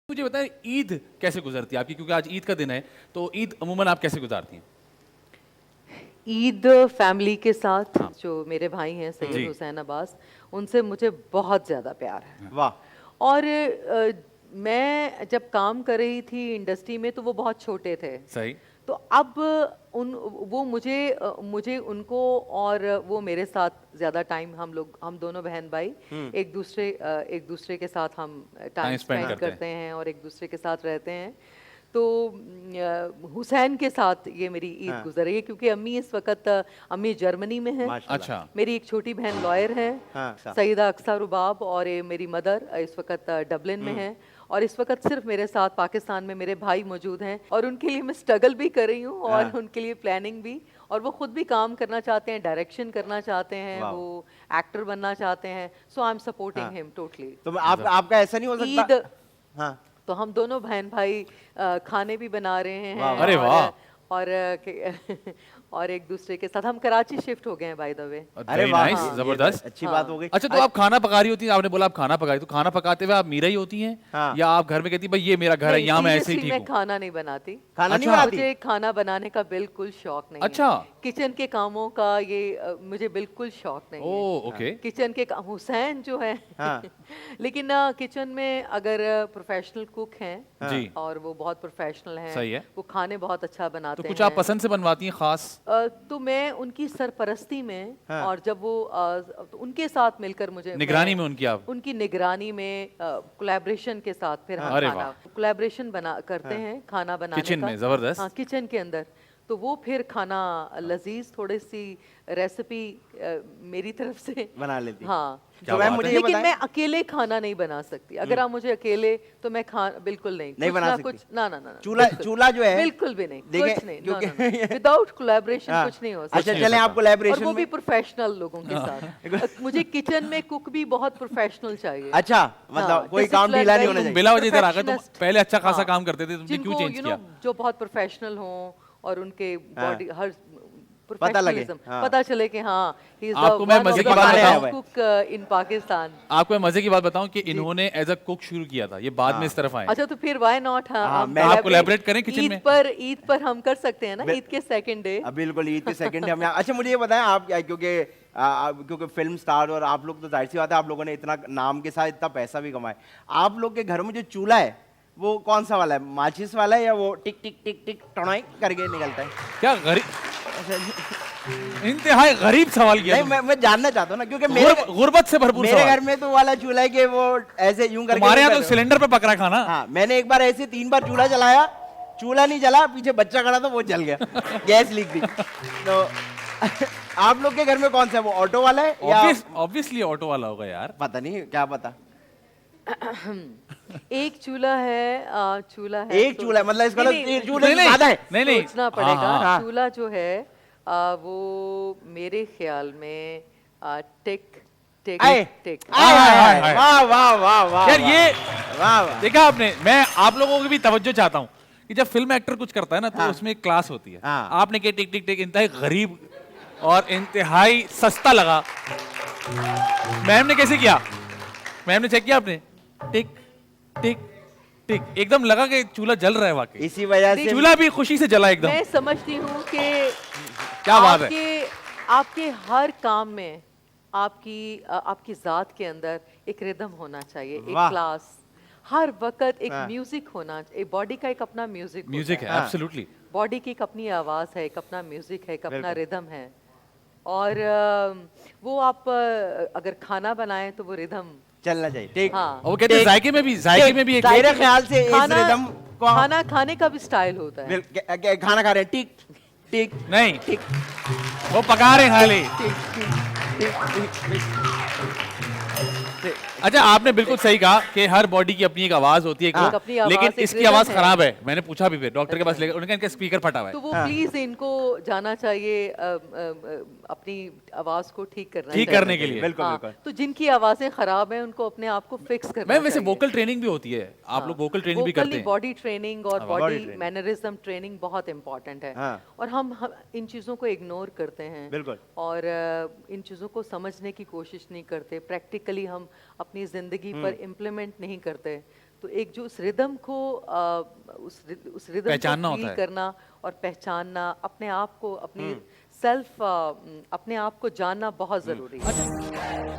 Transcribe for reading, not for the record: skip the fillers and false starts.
मुझे बताएं ईद कैसे गुजरती है आपकी, क्योंकि आज ईद का दिन है, तो ईद अमूमन आप कैसे गुजारती हैं? ईद फैमिली के साथ हाँ। जो मेरे भाई हैं जी। सैयद हुसैन अब्बास, उनसे मुझे बहुत ज़्यादा प्यार है। वाह। और मैं जब काम कर रही थी इंडस्ट्री में तो वो बहुत छोटे थे, सही। तो अब उन वो मुझे उनको और वो मेरे साथ ज़्यादा टाइम हम दोनों बहन भाई एक दूसरे के साथ हम टाइम spend स्पेंड करते हैं। करते हैं और एक दूसरे के साथ रहते हैं। तो हुसैन के साथ ये मेरी ईद हाँ। गुजर रही है, क्योंकि अम्मी इस वक्त अम्मी जर्मनी में है। माशाल्लाह। अच्छा। मेरी एक छोटी बहन लॉयर है, हाँ। सईदा अक्सा रुबाब, और ये मेरी मदर इस वक्त डबलिन में है। और इस वक्त सिर्फ मेरे साथ पाकिस्तान में मेरे भाई मौजूद हैं, और उनके लिए मैं स्ट्रगल भी कर रही हूँ और हाँ। उनके लिए प्लानिंग भी। और वो खुद भी काम करना चाहते हैं, डायरेक्शन करना चाहते हैं, वाह। वो एक्टर बनना चाहते हैं। सो आई एम सपोर्टिंग हाँ। Him totally. तो आपका ऐसा नहीं हो सकता? ईद हाँ। तो हम दोनों बहन भाई खाने भी बना रहे हैं। वाह, वाह। अरे वाह। और एक दूसरे के साथ हम कराची शिफ्ट हो गए हैं बाय द वे। अरे Very वाह, nice, हाँ, ये जबरदस्त। अच्छी हाँ। बात हो गई। अच्छा, तो आप खाना पका रही होती हैं, आपने बोला आप खाना पका रही, तो खाना पकाते हुए आप मीरा ही होती हैं? हाँ। या आप घर में कहती भाई ये मेरा घर है, नहीं, यहाँ मैं ऐसे ही seriously ठीक मैं हूँ? खाना नहीं बनाती। खाना नहीं अच्छा। बनाती? मुझे खाना बनाने का बिल्कुल शौक नहीं अच्छा। है। किचन के कामों का मुझे बिल्कुल शौक नहीं है। Oh okay. किचन के काम हुसैन जो है हाँ। लेकिन किचन में अगर प्रोफेशनल कुक हैं जी। और वो बहुत प्रोफेशनल हैं, सही है। वो खाने बहुत अच्छा बनाते तो हैं। कुछ आप पसंद से बनवाती हैं खास? तो मैं उनकी सरपरस्ती में हाँ। और जब वो तो उनके साथ मिलकर मुझे निगरानी में उनकी आप? उनकी निगरानी में कोलैबोरेशन के साथ फिर हम अरे खाना वाह। कोलैबोरेशन बना करते हैं खाना बनाने किचन का। में, जबरदस्त। हाँ, किचन के अंदर। तो वो फिर खाना लजीज थोड़ी सी रेसिपी मेरी तरफ से बना लेती। हाँ। क्या तो मैम बात मुझे है। ये लेकिन बताएं। मैं अकेले खाना नहीं बना सकती। अगर आप मुझे अकेले तो मैं बिल्कुल नहीं नहीं कुछ बना ना सकती। कुछ ना ना ना ना, चूल्हा बिल्कुल। चूल्हा जो है बिल्कुल भी नहीं, देखिए, कुछ नहीं, क्योंकि विदाउट कोलैबोरेशन हाँ। कुछ नहीं हो सकता। अच्छा, नहीं हो चलें सकता। आप कोलैबोरेशन और वो भी में। प्रोफेशनल लोगों के साथ। मुझे किचन में कुक भी बहुत प्रोफेशनल चाहिए। अच्छा, मतलब हाँ, कोई काम disciplined, ढीला नहीं very होना तुम चाहिए। बिला वजह इधर आ गए, तुम Perfectionist। पहले अच्छा खासा हाँ। काम करते थे, तुमने क्यों चेंज किया? जो बहुत प्रोफेशनल हों और उनके बॉडी हर पता लगे, प्रोफेशनलिज्म हाँ। पता चले कि हाँ he is the आपको मैं one of मजे the की बात finest बताऊं? cook in Pakistan. आपको मैं मजे की बात बताऊं कि इन्होंने एज अ कुक शुरू किया था, ये बाद में इस तरफ आए। अच्छा, तो फिर व्हाई नॉट? हाँ, हम मैं- आप collaborate करें kitchen में? ईद पर हम कर सकते हैं ना, ईद के सेकंड डे। बिल्कुल, ईद के सेकंड हम यहाँ। अच्छा, मुझे ये बताएं आप क्योंकि फिल्म स्टार और आप लोग तो जाहिर सी बात है, आप लोगों ने इतना नाम के साथ इतना पैसा भी कमाया। आप लोग के घर में जो चूल्हा है वो कौन सा वाला है? माचिस वाला है या वो टिक टिक टिक टिक टणाई करके निकलता है? क्या इंतहाई गरीब सवाल किया नहीं, तुमने। मैं जानना चाहता हूँ ना, क्योंकि मेरे गुर्बत से भरपूर मेरे सवाल। घर में तो वाला चूल्हा है कि वो ऐसे यूं करके हमारे यहाँ नहीं तो करते। सिलेंडर पे पक रहा है खाना। हाँ, मैंने एक बार ऐसे 3 बार चूल्हा जलाया, चूल्हा नहीं जला, पीछे बच्चा खड़ा था वो जल गया, गैस लीक थी। तो आप लोग के घर में कौन सा है? वो ऑटो वाला है या ऑब्वियसली ऑटो वाला होगा यार। पता नहीं, क्या पता। एक चूल्हा है, चूल्हा है एक तो- चूल्हा है, मतलब इसका नहीं, मतलब नहीं, 3 चूल्हे नहीं, से नहीं। ज्यादा है। नहीं नहीं, सोचना पड़ेगा। हाँ। चूल्हा जो है वो मेरे ख्याल में टिक टिक आए, टिक आए, आए, आए। वाह वाह वाह वाह। यार ये वाह वाह। देखा आपने, मैं आप लोगों की भी तवज्जो चाहता हूँ कि जब फिल्म एक्टर कुछ करता है ना तो हाँ। उसमें एक क्लास होती है। हाँ। आपने क्या टिक टिक टिक इंतहाई गरीब और इंतहाई सस्ता लगा। मैम ने कैसे किया? मैम ने चेक किया आपने? टिक टिक टिक, एकदम लगा कि चूल्हा जल रहा है वाकई। इसी वजह से चूल्हा भी खुशी से जला एकदम। मैं समझती हूँ कि क्या बात है। आपके हर काम में आपकी जात के अंदर एक रिदम होना चाहिए, एक वाह। क्लास। हर वक्त एक हाँ। म्यूजिक होना, एक बॉडी का एक अपना म्यूजिक म्यूजिक है, हाँ। एब्सोल्युटली। बॉडी की एक अपनी आवाज है, एक अपना म्यूजिक है, एक अपना बिल्कुल। रिदम है। और वो आप अगर खाना बनाएं तो वो रिदम। चलना चाहिए। ठीक। हाँ। और वो कहते हैं जायके में भी एक मेरे ख्याल से इस रिदम को खाना खाने का भी स्टाइल होता है। खाना खा रहे हैं, टिक टिक नहीं, टिक वो पका रहे हैं खाली। अच्छा, आपने बिल्कुल सही कहा कि हर बॉडी की अपनी एक आवाज होती है, हाँ, अपनी आवाज, लेकिन एक इसकी rhythm आवाज है। खराब है। मैंने पूछा भी फिर डॉक्टर के पास लेकर, उन्होंने कहा इनका स्पीकर फटा हुआ तो है। वो हाँ। प्लीज इनको जाना चाहिए अपनी आवाज को ठीक करना ठीक चाहिए। करने के लिए। बिल्कुल हाँ, बिल्कुल। तो जिनकी आवाजें खराब हैं उनको अपने आप को फिक्स करना मैम वैसे चाहिए। वोकल ट्रेनिंग भी होती है, आप लोग वोकल ट्रेनिंग भी करते हैं? बॉडी ट्रेनिंग और हाँ, body body training। Mannerism training बहुत इंपॉर्टेंट है। हाँ। और हम इन चीज़ों को इग्नोर करते हैं। बिल्कुल। और इन चीज़ों को समझने की कोशिश नहीं करते, प्रैक्टिकली हम अपनी ज़िंदगी पर इम्प्लीमेंट नहीं करते। तो एक जो उस रिदम को उस रिदम पहचानना को होता फील है। करना और पहचानना, अपने आप को अपनी सेल्फ अपने आप को जानना बहुत जरूरी है।